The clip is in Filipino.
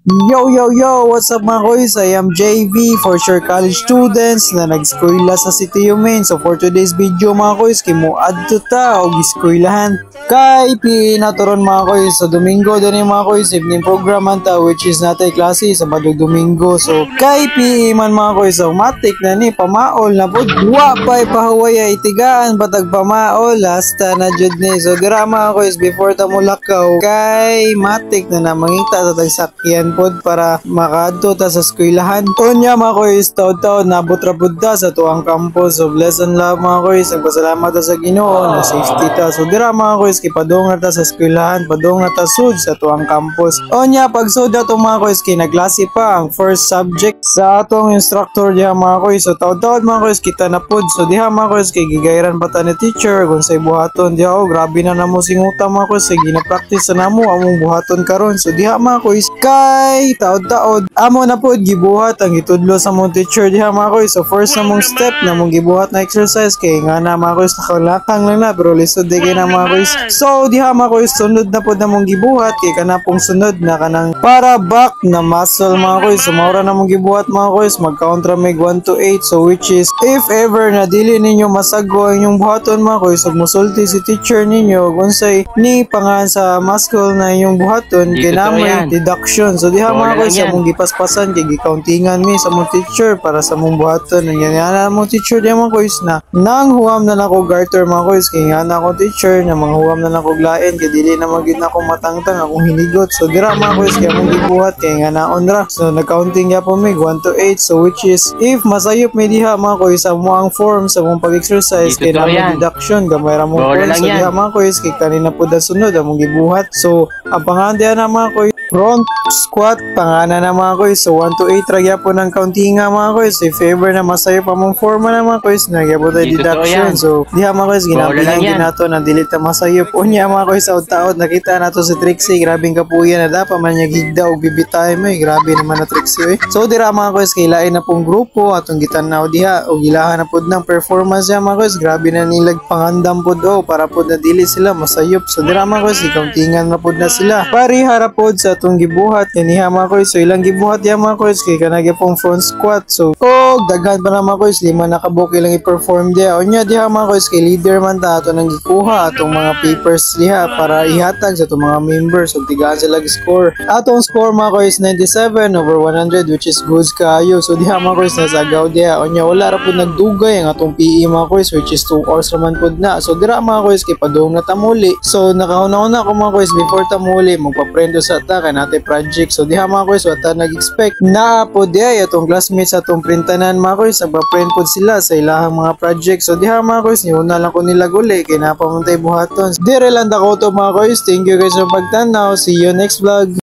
Yo, yo, yo! What's up mga koys? I am JV, for sure college students na nag-eskwela sa City Main. So for today's video mga koys, kimuadto ta og eskwelahan kay pinaturon mga koys. So Domingo din mga koys, evening program man ta, which is natay klase sa Badog Domingo. So kay PE man mga koys, so matik na ni pamaol na pod. Wa pa'y pahuwaya itigaan batag pamaol, hasta na jud ni. So dira mga koys, before ta mulakaw kay matik na mangita sa tagsakyan pod para makaadto ta sa eskwelahan. Unya mga koys, taon-taon nabot ra pud ta sa tuang campus. So bless and love mga koys, nagpasalamat ta sa Ginoo na safety ta. So dira mga koys, kipadong ta sa eskwelahan, padong ta sud sa tuang campus. Unya pagsud ato mga koys, kinaglase pa ang first subject sa atong instructor diha mga koys. So taon-taon mga koys, kita na pud. So diha mga koys, kay gigayran pa ta ni teacher kung say buhaton diha. Oh, grabe na namo singuta mga koys, say gina-practice na namo among buhaton karon. So diha mga koys, kay taod-taod amo na pod gibuhat ang itudlo sa mong teacher diha mga koys. So first na mong step na mong gibuhat na exercise kay nga na mga koys, nakalakang lang na pero lisod di kay na mga koys. So diha mga koys, sunod na pod na mong gibuhat kay kana pong sunod na kanang para back na muscle mga koys. So maura na mong gibuhat mga koys, mag-count ra mig 1 to 8. So which is if ever na dili ninyo masagwa ang inyong buhaton mga koys, ug musulti si teacher ninyo kung say ni pangan sa muscle na inyong buhaton kay na may deduction. So diha mga koys, sa mong gipaspasan kay gikauntingan mi sa mong teacher para sa mong buhaton. Nga mong teacher diha mga koys na nang huwam na nako garter mga koys, kay nga na ako teacher na mga huwam na nako glaen kay dili na magid na ako matangtang akong hinigot. So dira mga koys, kay mong gibuhat kay nga naon ra. So nag-counting ya po mig 1 to 8. So which is if masayop mi diha mga koys sa moang form sa mong pag-exercise kay na may deduction gamay ra mong points. So diha mga koys, kay kanina po da sunod among gibuhat. So ang pangalan diha na mga koys, front squat pangana na mga koys. So 1 to 8 ragya po ng counting nga mga koys. If ever na masayo pa mong forma na mga koys, nagya po tayo deduction. So diha mga koys, ginabilang ginato na dili ta masayo. Unya mga koys, taod-taod nakita nato si Trixie, grabing kapuya na dapat man niya gigda o bibitay mo. Grabe naman na Trixie. So dira mga koys, kailain na pong grupo atong gitanaw diha o gilahan na pod ng performance niya mga koys. Grabe na nilag pangandam pod para pod na dili sila masayop. So dira mga koys, ikauntingan na pod na sila. Parihara pod sa atong gibuhat kaniha mga koys. So ilang gibuhat ya mga koys, kay kanagi pong front squat. So daghan pa na mga koys, lima nakabuk ilang i-perform diha. Unya diha mga koys, kay leader man ta ato nang gikuha atong mga papers diha para ihatag sa atong mga members. So tigaan sila score. Atong score mga koys 97/100, which is goods kaayo. So diha mga koys, nasagaw diha. Unya wala ra pud nagdugay ang atong PE mga koys, which is 2 hours raman pud na. So dira mga koys, kay padung na tamuli. So nakahuna-una ko mga koys, before tamuli magpaprendo sa ta kay natin project. So diha mga koys, wata nag-expect na po diha atong classmates atong printanan mga koys, nagpa-print po sila sa ilahang mga project. So diha mga koys, niuna lang ko nila guli kay napamuntay buhaton. Dire lang ako to mga koys. Thank you guys sa pagtanaw. See you next vlog.